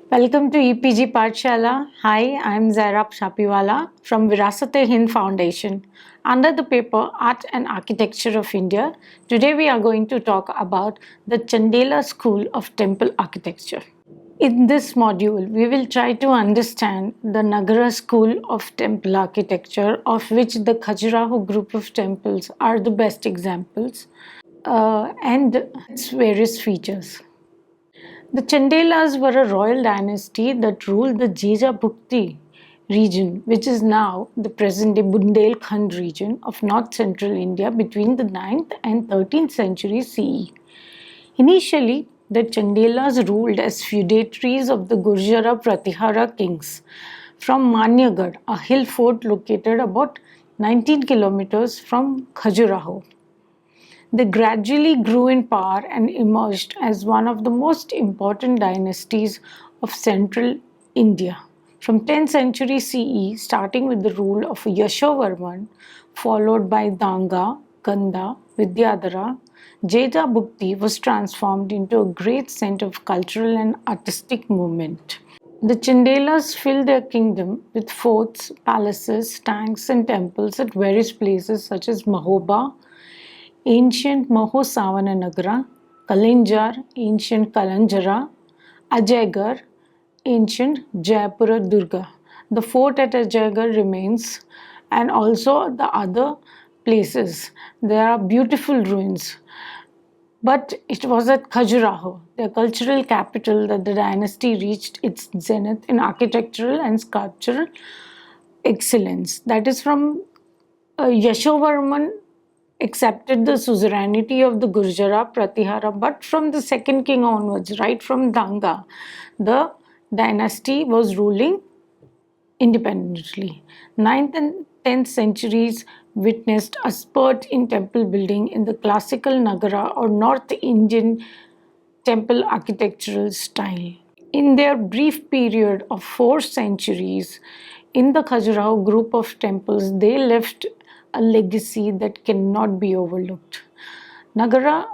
Welcome to EPG Pathshala. Hi, I'm Zairab Shapiwala from Virasat-e-Hind Foundation. Under the paper Art and Architecture of India, today we are going to talk about the Chandela School of Temple Architecture. In this module, we will try to understand the Nagara School of Temple Architecture, of which the Khajuraho group of temples are the best examples, and its various features. The Chandelas were a royal dynasty that ruled the Jejabukti region, which is now the present-day Bundelkhand region of north-central India between the 9th and 13th century CE. Initially, the Chandelas ruled as feudatories of the Gurjara Pratihara kings from Manyagarh, a hill fort located about 19 kilometers from Khajuraho. They gradually grew in power and emerged as one of the most important dynasties of central India. From 10th century CE, starting with the rule of Yashovarman, followed by Danga, Ganda, Vidyadhara, Jejabukti was transformed into a great center of cultural and artistic movement. The Chandelas filled their kingdom with forts, palaces, tanks, and temples at various places such as Mahoba, ancient Mahosavana Nagara, Kalinjar, ancient Kalanjara, Ajaygarh, ancient Jaipura Durga. The fort at Ajaygarh remains, and also the other places. There are beautiful ruins. But it was at Khajuraho, the cultural capital, that the dynasty reached its zenith in architectural and sculptural excellence. That is, from Yashovarman accepted the suzerainty of the Gurjara Pratihara, but from the second king onwards, right from Danga, the dynasty was ruling independently. 9th and 10th centuries witnessed a spurt in temple building in the classical Nagara or North Indian temple architectural style. In their brief period of 4 centuries, in the Khajuraho group of temples, they left a legacy that cannot be overlooked. Nagara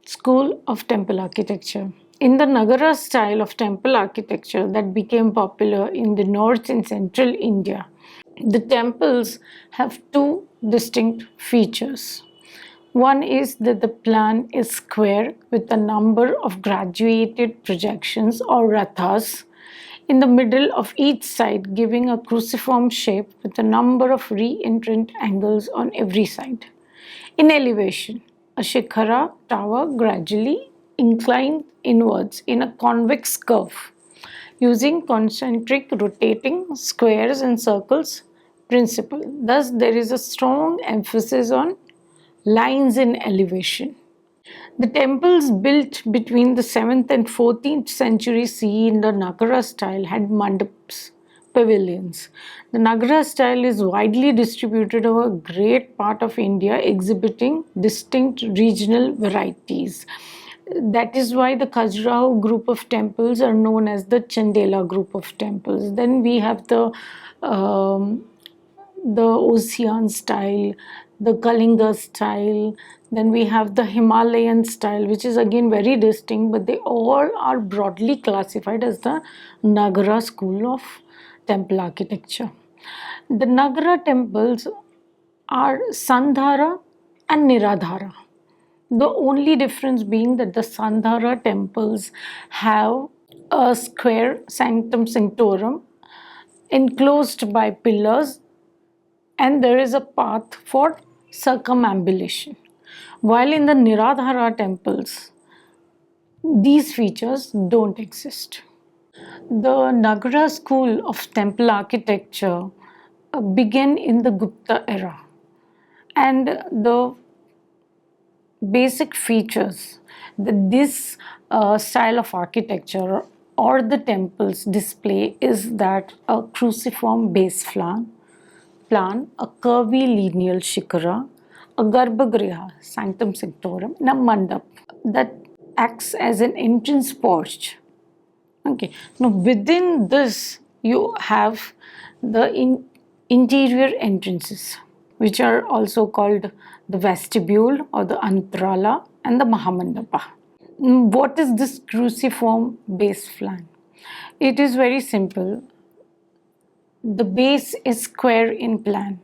School of Temple Architecture. In the Nagara style of temple architecture that became popular in the north and central India, the temples have two distinct features. One is that the plan is square with a number of graduated projections or rathas in the middle of each side, giving a cruciform shape with a number of re-entrant angles on every side. In elevation, a shikhara tower gradually inclined inwards in a convex curve using concentric rotating squares and circles principle. Thus, there is a strong emphasis on lines in elevation. The temples built between the 7th and 14th century CE in the Nagara style had mandaps, pavilions. The Nagara style is widely distributed over a great part of India, exhibiting distinct regional varieties. That is why the Khajuraho group of temples are known as the Chandela group of temples. Then we have the Osean style, the Kalinga style, then we have the Himalayan style, which is again very distinct, but they all are broadly classified as the Nagara school of temple architecture. The Nagara temples are Sandhara and Niradhara. The only difference being that the Sandhara temples have a square sanctum sanctorum enclosed by pillars, and there is a path for circumambulation. While in the Niradhara temples, these features don't exist. The Nagara school of temple architecture began in the Gupta era, and the basic features that this style of architecture or the temples display is that a cruciform base plan, a curvy lineal shikara, a garbhagriha, sanctum sanctorum, and a mandap that acts as an entrance porch. Okay, now within this you have the interior entrances, which are also called the vestibule or the antrala and the mahamandapa. What is this cruciform base plan? It is very simple. The base is square in plan,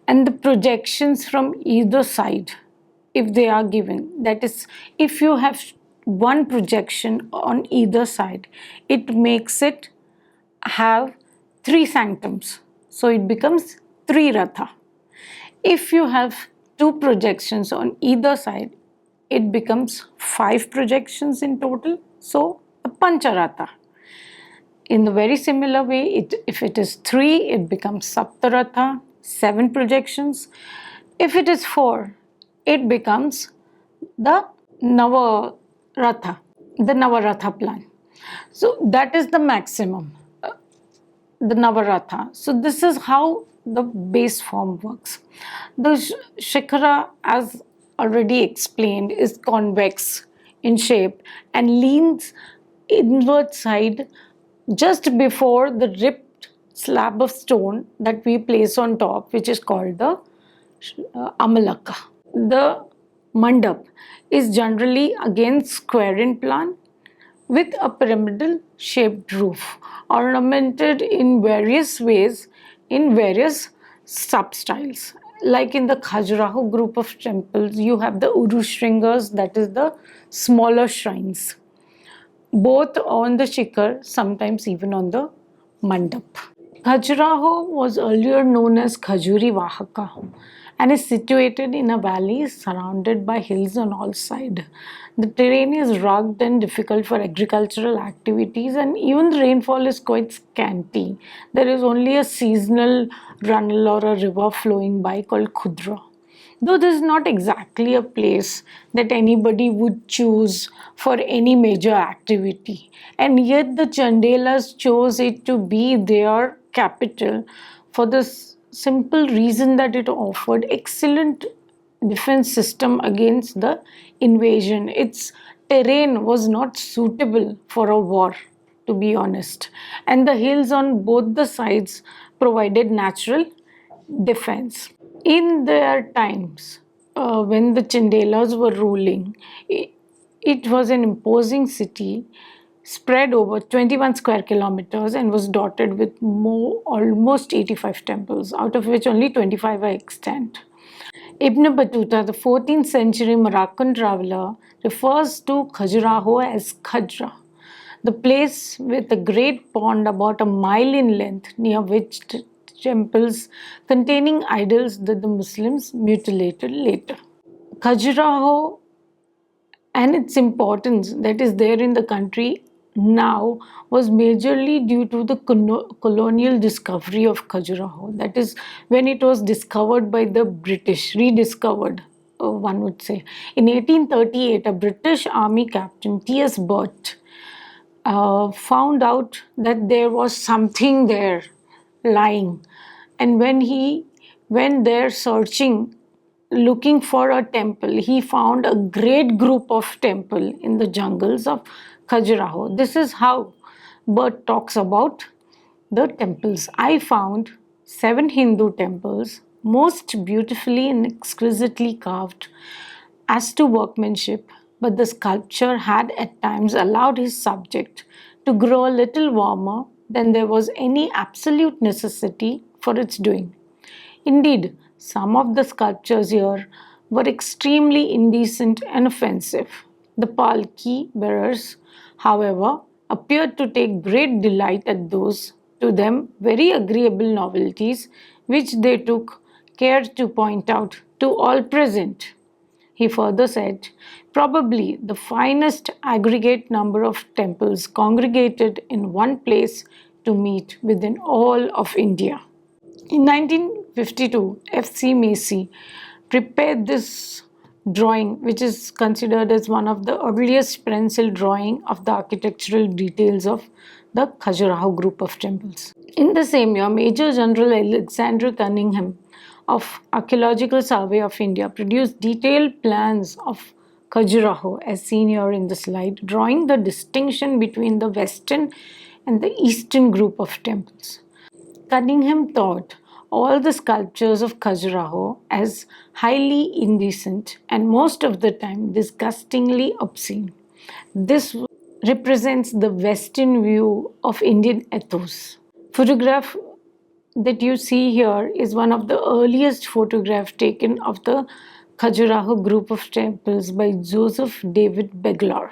and the projections from either side, if they are given, that is, if you have one projection on either side, it makes it have three sanctums. So it becomes three ratha. If you have two projections on either side, it becomes five projections in total. So a pancharatha. In the very similar way, if it is three, it becomes saptaratha, seven projections. If it is four, it becomes the Navaratha, the Navaratha plan. So that is the maximum, the Navaratha. So this is how the base form works. The Shikhara, as already explained, is convex in shape and leans inward side just before the ripped slab of stone that we place on top, which is called the Amalaka. The mandap is generally again square in plan with a pyramidal shaped roof, ornamented in various ways in various substyles. Like in the Khajuraho group of temples, you have the Urushringas, that is the smaller shrines, both on the Shikhar, sometimes even on the mandap. Khajuraho was earlier known as Khajuri Vahaka and is situated in a valley surrounded by hills on all sides. The terrain is rugged and difficult for agricultural activities, and even the rainfall is quite scanty. There is only a seasonal runnel or a river flowing by called Khudra. Though this is not exactly a place that anybody would choose for any major activity, and yet the Chandelas chose it to be their capital for the simple reason that it offered excellent defense system against the invasion. Its terrain was not suitable for a war, to be honest, and the hills on both the sides provided natural defense. In their times, when the Chandelas were ruling, it was an imposing city spread over 21 square kilometers and was dotted with almost 85 temples, out of which only 25 are extant. Ibn Battuta, the 14th century Moroccan traveler, refers to Khajuraho as Khajra, the place with a great pond about a mile in length, near which temples containing idols that the Muslims mutilated later. Khajuraho and its importance that is there in the country now was majorly due to the colonial discovery of Khajuraho. That is when it was discovered by the British, rediscovered, one would say. In 1838, a British army captain, T.S. Burt, found out that there was something there lying. And when he went there searching, looking for a temple, he found a great group of temple in the jungles of Khajuraho. This is how Bert talks about the temples. I found 7 Hindu temples, most beautifully and exquisitely carved as to workmanship, but the sculpture had at times allowed his subject to grow a little warmer than there was any absolute necessity for its doing. Indeed, some of the sculptures here were extremely indecent and offensive. The palki bearers, however, appeared to take great delight at those, to them, very agreeable novelties which they took care to point out to all present. He further said, probably the finest aggregate number of temples congregated in one place to meet within all of India. In 1952, F.C. Macy prepared this drawing, which is considered as one of the earliest pencil drawing of the architectural details of the Khajuraho group of temples. In the same year, Major General Alexander Cunningham of Archaeological Survey of India produced detailed plans of Khajuraho, as seen here in the slide, drawing the distinction between the western and the eastern group of temples. Cunningham thought all the sculptures of Khajuraho as highly indecent and most of the time disgustingly obscene. This represents the western view of Indian ethos. Photograph that you see here is one of the earliest photographs taken of the Khajuraho group of temples by Joseph David Beglar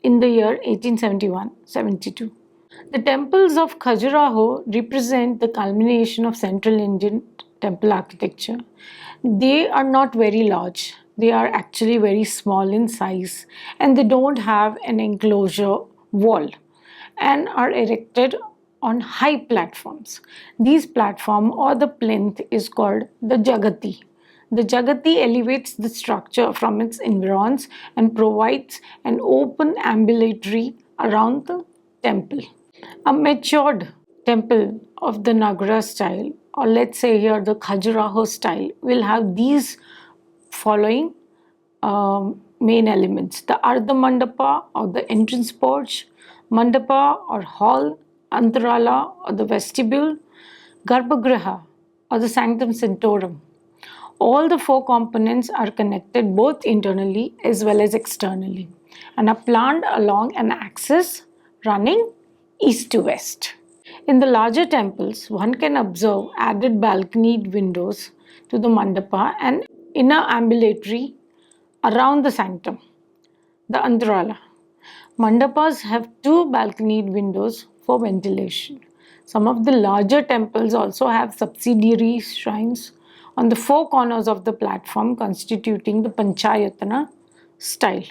in the year 1871-72. The temples of Khajuraho represent the culmination of Central Indian temple architecture. They are not very large. They are actually very small in size and they don't have an enclosure wall and are erected on high platforms. These platform or the plinth is called the Jagati. The Jagati elevates the structure from its environs and provides an open ambulatory around the temple. A matured temple of the Nagara style, or let's say here the Khajuraho style, will have these following main elements: the Ardha Mandapa or the entrance porch, Mandapa or hall, Antarala or the vestibule, Garbhagriha or the sanctum sanctorum. All the four components are connected both internally as well as externally and are planned along an axis running east to west. In the larger temples, one can observe added balconied windows to the mandapa and inner ambulatory around the sanctum, the antarala. Mandapas have two balconied windows for ventilation. Some of the larger temples also have subsidiary shrines on the four corners of the platform, constituting the Panchayatana style.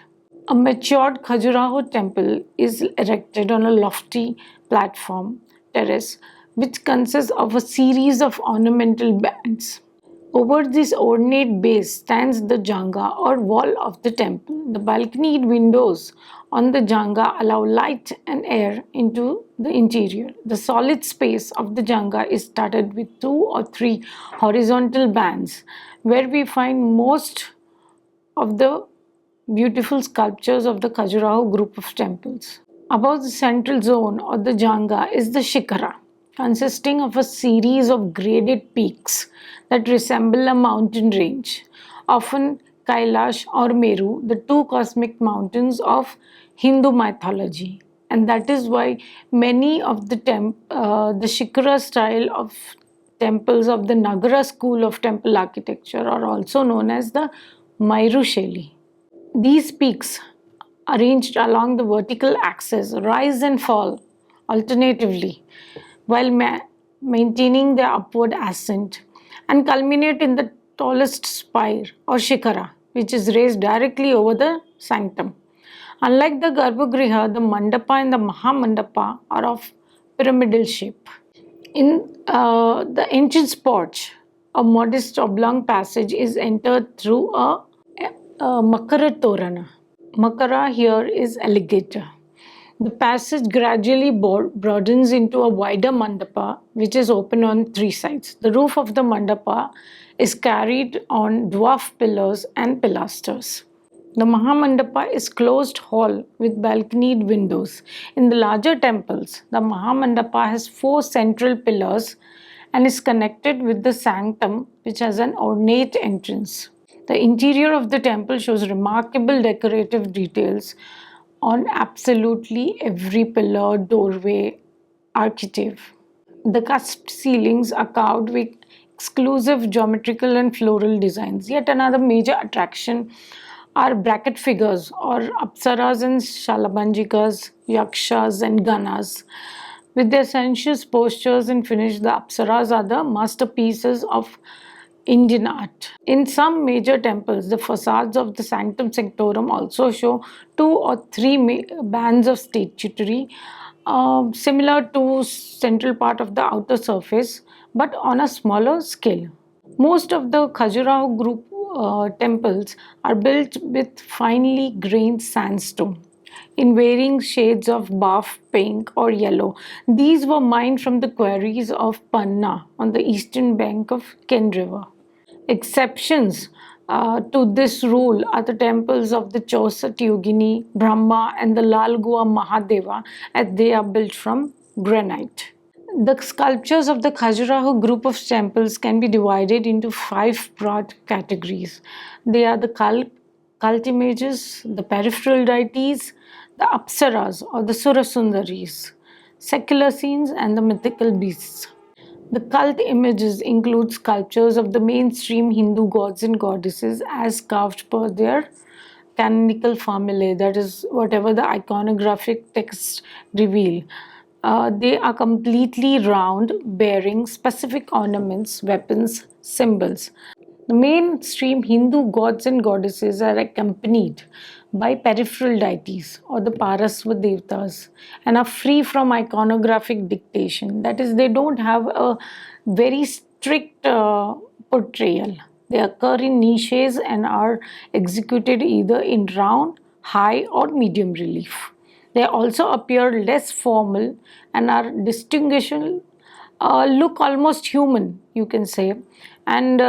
A matured Khajuraho temple is erected on a lofty platform terrace which consists of a series of ornamental bands. Over this ornate base stands the janga or wall of the temple. The balconied windows on the janga allow light and air into the interior. The solid space of the janga is studded with two or three horizontal bands where we find most of the beautiful sculptures of the Khajuraho group of temples. Above the central zone or the janga is the shikara, consisting of a series of graded peaks that resemble a mountain range, often Kailash or Meru, the two cosmic mountains of Hindu mythology. And that is why many of the shikara style of temples of the Nagara school of temple architecture are also known as the Mairu Shaili. These peaks, arranged along the vertical axis, rise and fall alternatively while maintaining their upward ascent and culminate in the tallest spire or shikara, which is raised directly over the sanctum. Unlike the Garbhagriha, the Mandapa and the Mahamandapa are of pyramidal shape. In the entrance porch, a modest oblong passage is entered through a Makara Torana. Makara here is alligator. The passage gradually broadens into a wider mandapa which is open on three sides. The roof of the mandapa is carried on dwarf pillars and pilasters. The Mahamandapa is closed hall with balconied windows. In the larger temples, the Mahamandapa has four central pillars and is connected with the sanctum which has an ornate entrance. The interior of the temple shows remarkable decorative details on absolutely every pillar, doorway, architrave. The cusped ceilings are carved with exclusive geometrical and floral designs. Yet another major attraction are bracket figures or apsaras and shalabanjikas, yakshas and ganas. With their sensuous postures and finish, the apsaras are the masterpieces of Indian art. In some major temples, the facades of the sanctum sanctorum also show two or three bands of statuary, similar to central part of the outer surface, but on a smaller scale. Most of the Khajuraho group temples are built with finely grained sandstone in varying shades of buff, pink, or yellow. These were mined from the quarries of Panna on the eastern bank of Ken River. Exceptions to this rule are the temples of the Chauset Yogini, Brahma, and the Lalgua Mahadeva, as they are built from granite. The sculptures of the Khajuraho group of temples can be divided into five broad categories. They are the cult images, the peripheral deities, The Apsaras or the Surasundaris, secular scenes and the mythical beasts. The cult images include sculptures of the mainstream Hindu gods and goddesses as carved per their canonical formulae, that is, whatever the iconographic texts reveal. They are completely round, bearing specific ornaments, weapons, symbols. The mainstream Hindu gods and goddesses are accompanied by peripheral deities or the Parasva Devtas and are free from iconographic dictation. That is, they don't have a very strict portrayal. They occur in niches and are executed either in round, high, or medium relief. They also appear less formal and are distinguishable, look almost human, you can say, and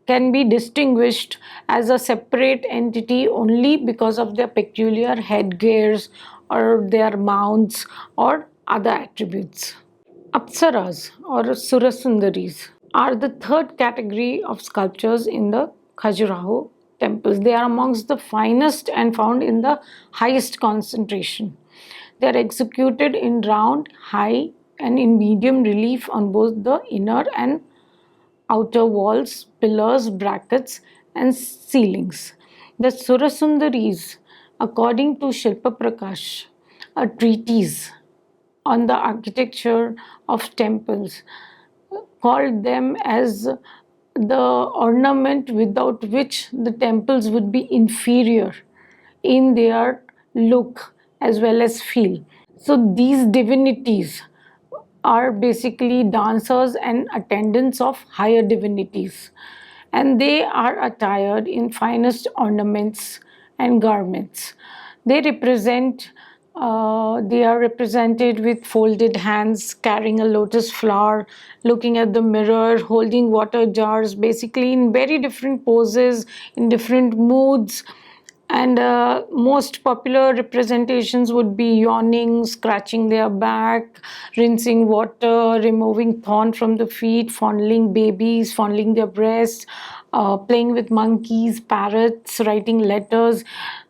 can be distinguished as a separate entity only because of their peculiar headgears or their mounts or other attributes. Apsaras or Surasundaris are the third category of sculptures in the Khajuraho temples. They are amongst the finest and found in the highest concentration. They are executed in round, high, and in medium relief on both the inner and outer walls, pillars, brackets, and ceilings. The Surasundaris, according to Shilpa Prakash, a treatise on the architecture of temples, called them as the ornament without which the temples would be inferior in their look as well as feel. So these divinities are basically dancers and attendants of higher divinities, and they are attired in finest ornaments and garments. They represent they are represented with folded hands, carrying a lotus flower, looking at the mirror, holding water jars, basically in very different poses, in different moods. And most popular representations would be yawning, scratching their back, rinsing water, removing thorn from the feet, fondling babies, fondling their breasts, playing with monkeys, parrots, writing letters,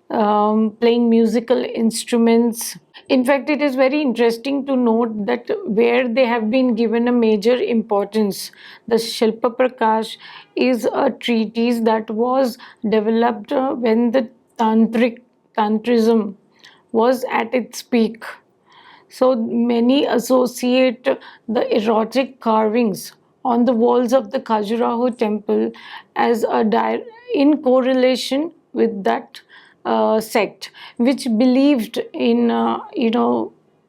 playing musical instruments. In fact, it is very interesting to note that where they have been given a major importance, the Shilpa Prakash is a treatise that was developed when the Tantrism was at its peak. So many associate the erotic carvings on the walls of the Khajuraho temple as in correlation with that sect, which believed in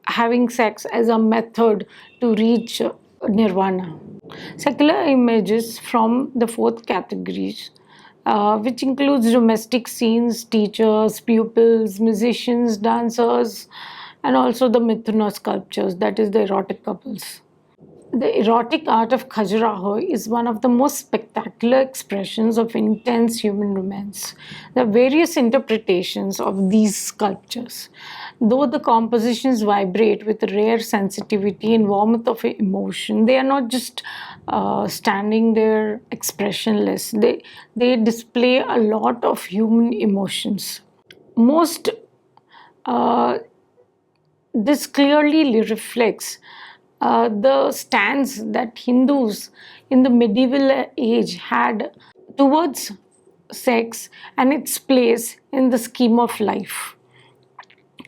having sex as a method to reach nirvana. Secular images from the fourth category, which includes domestic scenes, teachers, pupils, musicians, dancers, and also the Mithuna sculptures, that is, the erotic couples. The erotic art of Khajuraho is one of the most spectacular expressions of intense human romance. There are various interpretations of these sculptures. Though the compositions vibrate with rare sensitivity and warmth of emotion, they are not just standing there expressionless. They display a lot of human emotions. Most This clearly reflects the stance that Hindus in the medieval age had towards sex and its place in the scheme of life.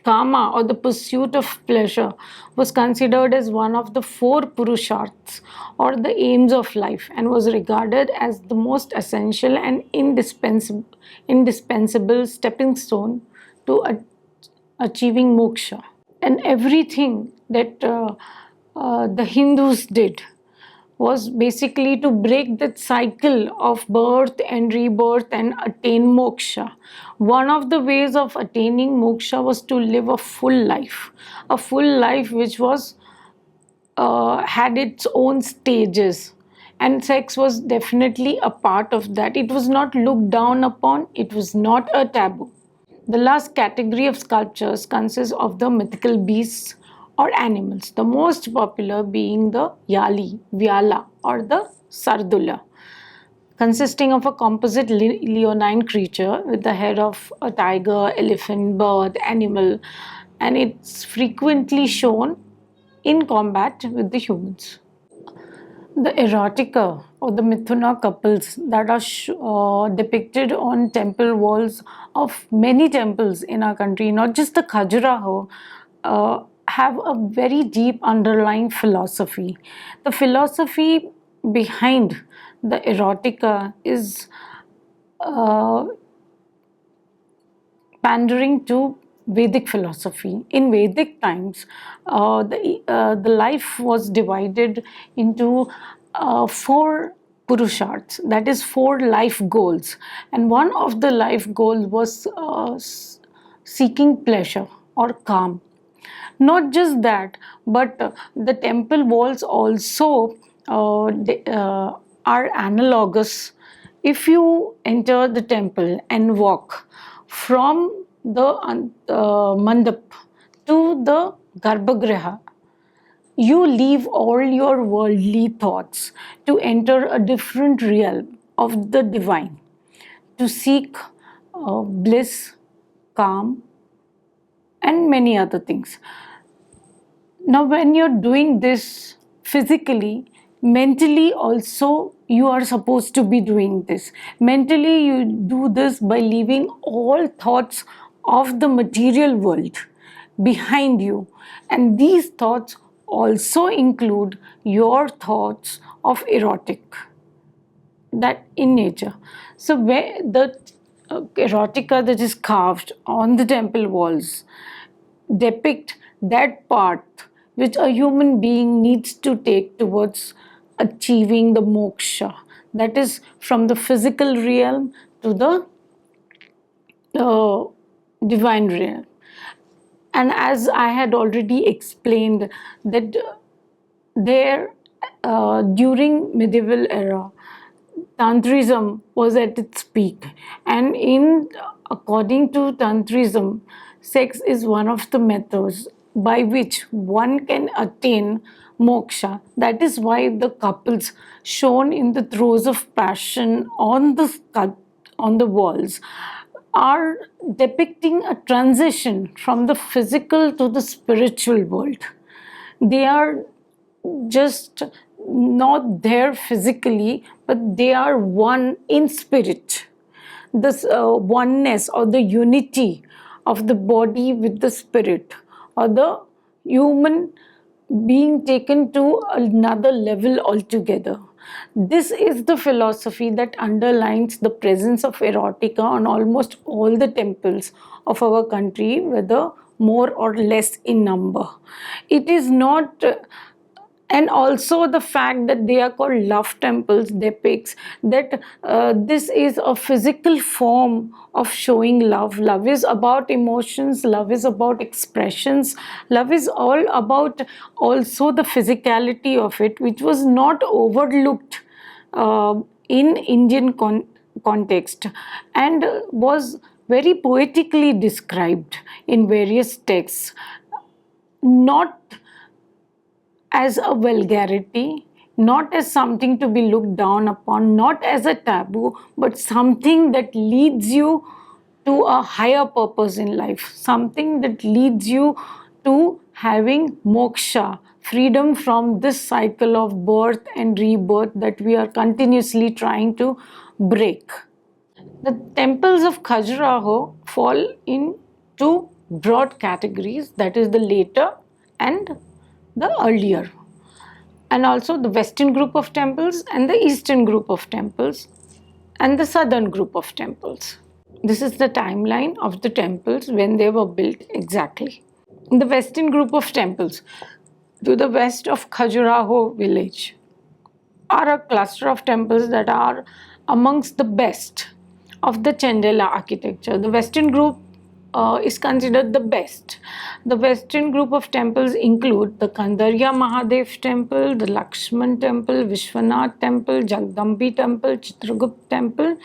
Kama, or the pursuit of pleasure, was considered as one of the four purusharths or the aims of life and was regarded as the most essential and indispensable stepping stone to achieving moksha. And everything that the Hindus did was basically to break that cycle of birth and rebirth and attain moksha. One of the ways of attaining moksha was to live a full life which was had its own stages. And sex was definitely a part of that. It was not looked down upon, it was not a taboo. The last category of sculptures consists of the mythical beasts or animals, the most popular being the Yali, Vyala, or the Sardula, consisting of a composite leonine creature with the head of a tiger, elephant, bird, animal, and it's frequently shown in combat with the humans. The erotica or the Mithuna couples that are depicted on temple walls of many temples in our country, not just the Khajuraho, have a very deep underlying philosophy. The philosophy behind the erotica is uh, pandering to Vedic philosophy. In Vedic times, the life was divided into four purusharths, that is, four life goals. And one of the life goals was seeking pleasure or calm. Not just that, but the temple walls also are analogous. If you enter the temple and walk from the mandap to the garbhagriha, you leave all your worldly thoughts to enter a different realm of the divine, to seek bliss, calm, and many other things. Now, when you're doing this physically, mentally also you are supposed to be doing this. Mentally, you do this by leaving all thoughts of the material world behind you. And these thoughts also include your thoughts of erotic, that in nature. So, where the erotica that is carved on the temple walls depict that path which a human being needs to take towards achieving the moksha, that is, from the physical realm to the uh, divine realm. And as I had already explained, that there during medieval era, Tantrism was at its peak, and in according to Tantrism, sex is one of the methods by which one can attain moksha. That is why the couples shown in the throes of passion on the walls are depicting a transition from the physical to the spiritual world. They are just not there physically, but they are one in spirit. This oneness or the unity of the body with the spirit, or the human being taken to another level altogether. This is the philosophy that underlines the presence of erotica on almost all the temples of our country, whether more or less in number. It is not and also the fact that they are called love temples depicts that this is a physical form of showing love. Love is about emotions, love is about expressions, love is all about also the physicality of it, which was not overlooked uh, in Indian context, and was very poetically described in various texts, not as a vulgarity, not as something to be looked down upon, not as a taboo, but something that leads you to a higher purpose in life, something that leads you to having moksha, freedom from this cycle of birth and rebirth that we are continuously trying to break. The temples of Khajuraho fall in two broad categories, that is, the later and the earlier, and also the western group of temples and the eastern group of temples and the southern group of temples. This is the timeline of the temples when they were built exactly. In the western group of temples, to the west of Khajuraho village, are a cluster of temples that are amongst the best of the Chandela architecture. The western group is considered the best. The western group of temples include the Kandariya Mahadeva Temple, the Lakshmana Temple, Visvanath Temple, Jagdambi Temple, Chitragupta Temple,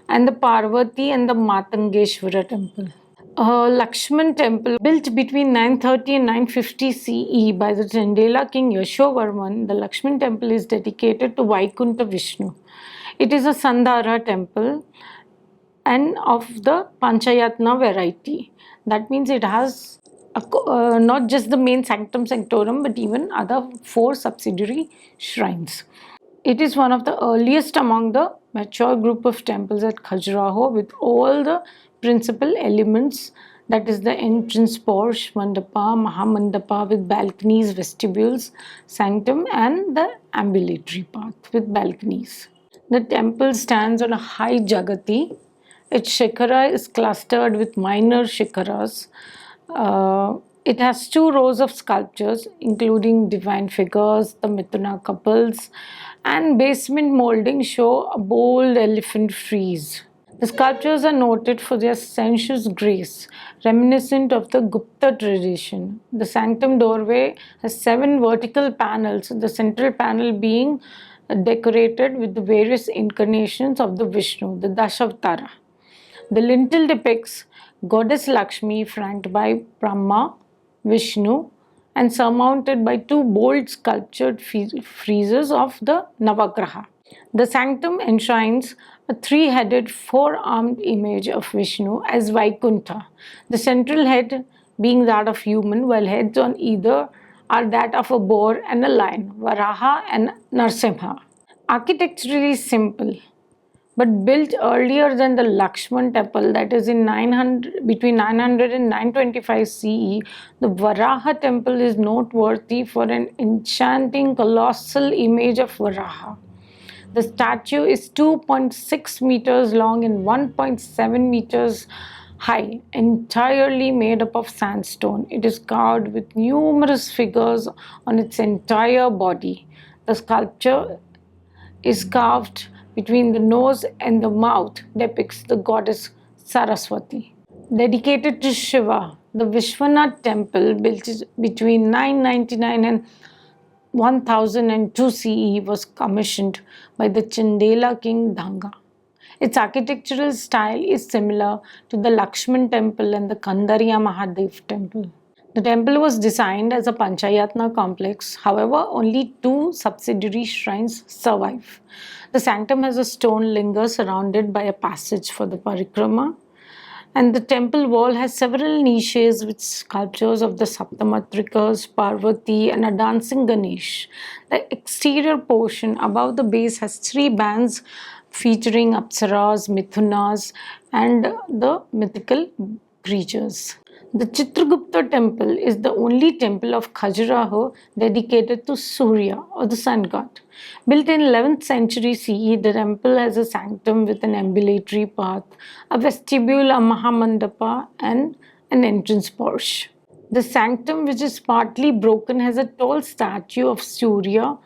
and the Parvati and the Matangeshwara Temple. Lakshman Temple, built between 930 and 950 CE by the Chandela king Yashovarman, the Lakshman Temple is dedicated to Vaikuntha Vishnu. It is a Sandhara temple and of the Panchayatna variety. That means it has not just the main sanctum sanctorum, but even other four subsidiary shrines. It is one of the earliest among the mature group of temples at Khajuraho with all the principal elements, that is the entrance porch, mandapa, mahamandapa with balconies, vestibules, sanctum, and the ambulatory path with balconies. The temple stands on a high jagati. Its shikara is clustered with minor shikaras. It has two rows of sculptures, including divine figures, the Mithuna couples, and basement moldings show a bold elephant frieze. The sculptures are noted for their sensuous grace, reminiscent of the Gupta tradition. The sanctum doorway has 7 vertical panels, the central panel being decorated with the various incarnations of the Vishnu, the Dashavatara. The lintel depicts goddess Lakshmi flanked by Brahma, Vishnu, and surmounted by 2 bold sculptured friezes of the Navagraha. The sanctum enshrines a 3-headed, 4-armed image of Vishnu as Vaikuntha, the central head being that of human, while heads on either are that of a boar and a lion, Varaha and Narsimha. Architecturally simple, but built earlier than the Lakshmana Temple, that is in 900, between 900 and 925 CE, the Varaha Temple is noteworthy for an enchanting colossal image of Varaha. The statue is 2.6 meters long and 1.7 meters high, entirely made up of sandstone. It is carved with numerous figures on its entire body. The sculpture is carved between the nose and the mouth, depicts the goddess Saraswati. Dedicated to Shiva, the Visvanath Temple, built between 999 and 1002 CE, was commissioned by the Chandela king Dhanga. Its architectural style is similar to the Lakshmana Temple and the Kandariya Mahadeva Temple. The temple was designed as a Panchayatna complex, however, only 2 subsidiary shrines survive. The sanctum has a stone linga surrounded by a passage for the parikrama, and the temple wall has several niches with sculptures of the Saptamatrikas, Parvati, and a dancing Ganesh. The exterior portion above the base has 3 bands featuring Apsaras, Mithunas, and the mythical creatures. The Chitragupta Temple is the only temple of Khajuraho dedicated to Surya, or the sun god. Built in 11th century CE, the temple has a sanctum with an ambulatory path, a vestibule, a mahamandapa, and an entrance porch. The sanctum, which is partly broken, has a tall statue of Surya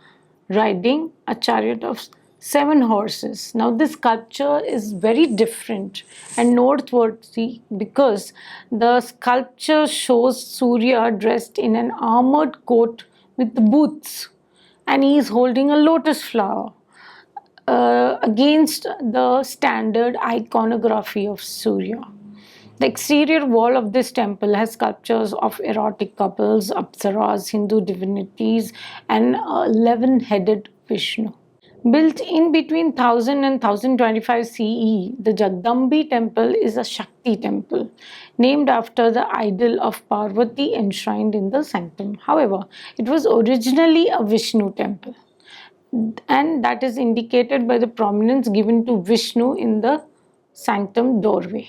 riding a chariot of 7 horses. Now, this sculpture is very different and noteworthy because the sculpture shows Surya dressed in an armored coat with boots, and he is holding a lotus flower against the standard iconography of Surya. The exterior wall of this temple has sculptures of erotic couples, apsaras, Hindu divinities, and 11-headed Vishnu. Built in between 1000 and 1025 CE, the Jagdambi Temple is a Shakti temple named after the idol of Parvati enshrined in the sanctum. However, it was originally a Vishnu temple, and that is indicated by the prominence given to Vishnu in the sanctum doorway.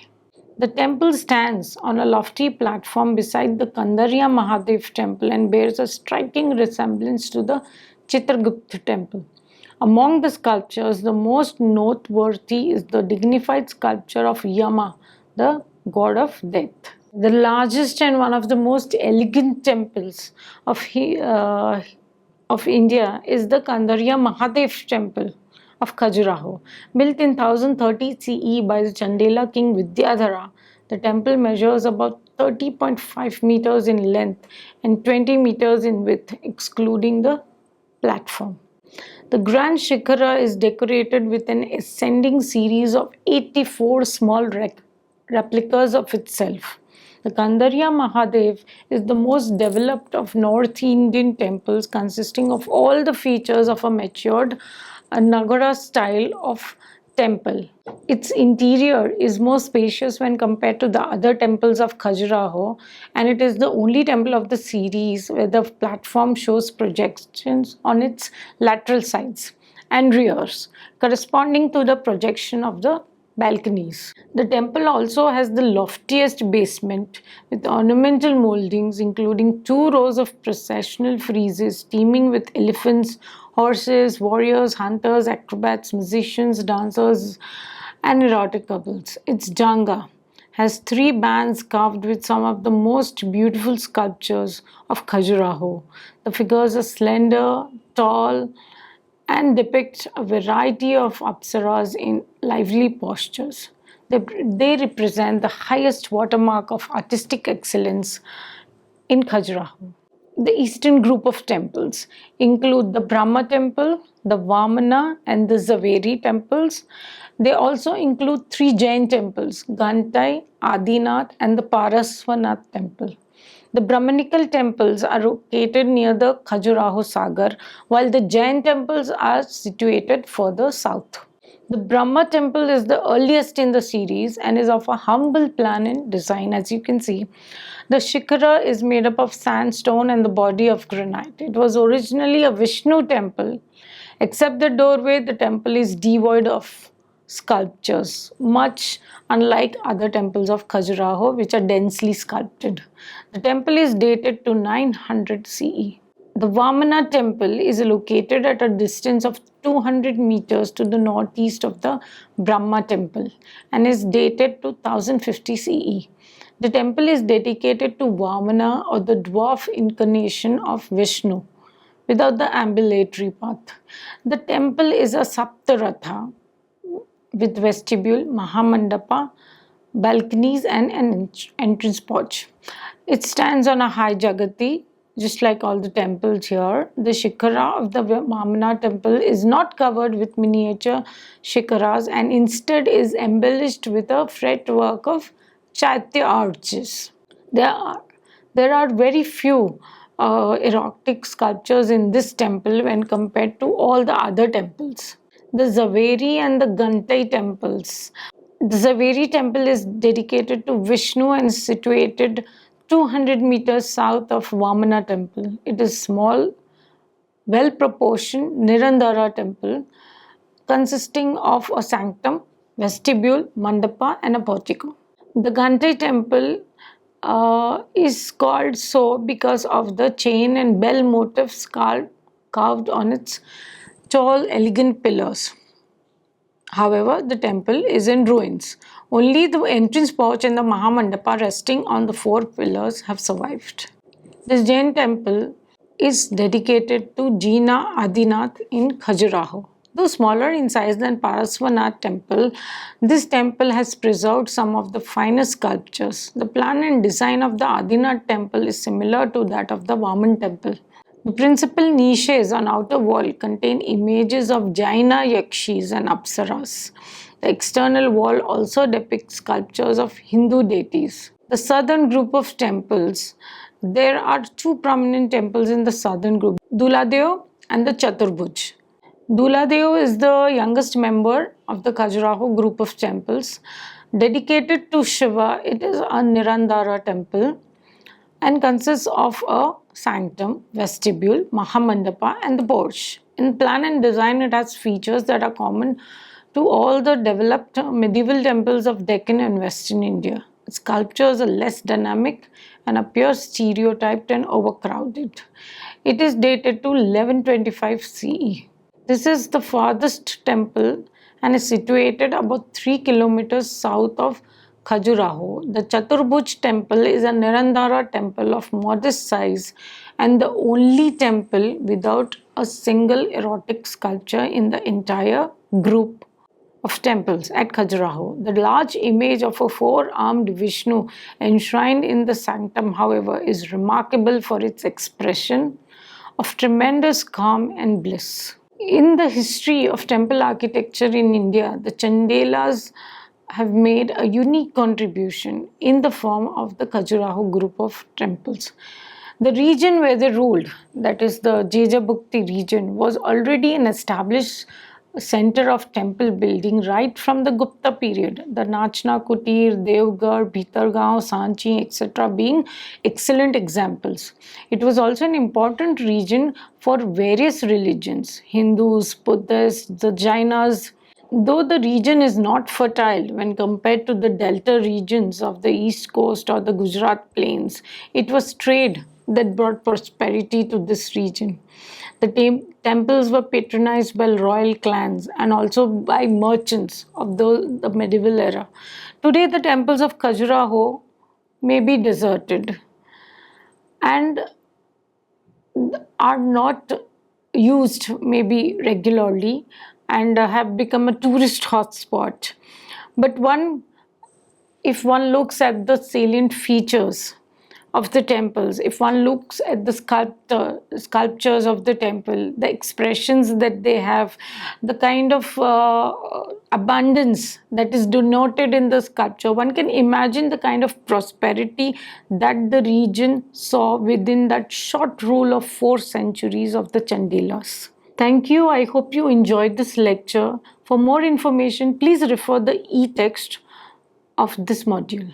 The temple stands on a lofty platform beside the Kandariya Mahadeva Temple and bears a striking resemblance to the Chitragupta Temple. Among the sculptures, the most noteworthy is the dignified sculpture of Yama, the god of death. The largest and one of the most elegant temples of India is the Kandariya Mahadeva Temple of Khajuraho. Built in 1030 CE by the Chandela king Vidya-mitra, the temple measures about 30.5 meters in length and 20 meters in width, excluding the platform. The grand shikara is decorated with an ascending series of 84 small replicas of itself. The Kandariya Mahadev is the most developed of North Indian temples, consisting of all the features of a matured Nagara style of Temple. Its interior is more spacious when compared to the other temples of Khajuraho, and it is the only temple of the series where the platform shows projections on its lateral sides and rears, corresponding to the projection of the balconies. The temple also has the loftiest basement with ornamental moldings, including 2 rows of processional friezes teeming with elephants, horses, warriors, hunters, acrobats, musicians, dancers, and erotic couples. Its Janga has 3 bands carved with some of the most beautiful sculptures of Khajuraho. The figures are slender, tall, and depict a variety of apsaras in lively postures. They represent the highest watermark of artistic excellence in Khajuraho. The eastern group of temples include the Brahma Temple, the Vamana, and the Javeri temples. They also include 3 Jain temples, Ghantai, Adinath, and the Paraswanath Temple. The Brahmanical temples are located near the Khajuraho Sagar, while the Jain temples are situated further south. The Brahma temple is the earliest in the series and is of a humble plan and design, as you can see. The Shikhara is made up of sandstone and the body of granite. It was originally a Vishnu temple. Except the doorway, the temple is devoid of sculptures, much unlike other temples of Khajuraho, which are densely sculpted. The temple is dated to 900 CE. The Vamana Temple is located at a distance of 200 meters to the northeast of the Brahma Temple and is dated to 1050 CE. The temple is dedicated to Vamana, or the dwarf incarnation of Vishnu, without the ambulatory path. The temple is a Saptaratha with vestibule, Mahamandapa, balconies, and an entrance porch. It stands on a high Jagati, just like all the temples here. The Shikhara of the Vamana temple is not covered with miniature Shikharas and instead is embellished with a fretwork of Chaitya arches. There are very few erotic sculptures in this temple when compared to all the other temples. The Javeri and the Ghantai temples. The Javeri temple is dedicated to Vishnu and is situated 200 meters south of Vamana temple. It is small, well-proportioned Nirandara temple consisting of a sanctum, vestibule, mandapa, and a portico. The Ghantai temple is called so because of the chain and bell motifs carved on its tall, elegant pillars. However, the temple is in ruins. Only the entrance porch and the Mahamandapa resting on the 4 pillars have survived. This Jain temple is dedicated to Jina Adinath in Khajuraho. Though smaller in size than Paraswanath Temple, this temple has preserved some of the finest sculptures. The plan and design of the Adinath Temple is similar to that of the Vamana Temple. The principal niches on outer wall contain images of Jaina Yakshis and Apsaras. The external wall also depicts sculptures of Hindu deities. The southern group of temples, there are 2 prominent temples in the southern group, Duladeo and the Chaturbhuj. Duladeo is the youngest member of the Khajuraho group of temples. Dedicated to Shiva, it is a Nirandara temple and consists of a sanctum, vestibule, Mahamandapa, and the porch. In plan and design, it has features that are common to all the developed medieval temples of Deccan and Western India. Its sculptures are less dynamic and appear stereotyped and overcrowded. It is dated to 1125 CE. This is the farthest temple and is situated about 3 kilometers south of Khajuraho. The Chaturbhuj temple is a Nirandara temple of modest size and the only temple without a single erotic sculpture in the entire group of temples at Khajuraho. The large image of a 4-armed Vishnu enshrined in the sanctum, however, is remarkable for its expression of tremendous calm and bliss. In the history of temple architecture in India, the Chandelas have made a unique contribution in the form of the Khajuraho group of temples. The region where they ruled, that is the Jejabukti region, was already an established center of temple building right from the Gupta period. The Nachna Kutir, Devgarh, Bhitargaon, Sanchi, etc. being excellent examples. It was also an important region for various religions, Hindus, Buddhists, the Jainas. Though the region is not fertile when compared to the delta regions of the east coast or the Gujarat plains, it was trade that brought prosperity to this region. The temples were patronized by royal clans and also by merchants of the medieval era. Today, the temples of Khajuraho may be deserted and are not used maybe regularly and have become a tourist hotspot. But if one looks at the salient features of the temples, if one looks at the sculptures of the temple, the expressions that they have, the kind of abundance that is denoted in the sculpture, one can imagine the kind of prosperity that the region saw within that short rule of 4 centuries of the Chandelas. Thank you. I hope you enjoyed this lecture. For more information, please refer the e-text of this module.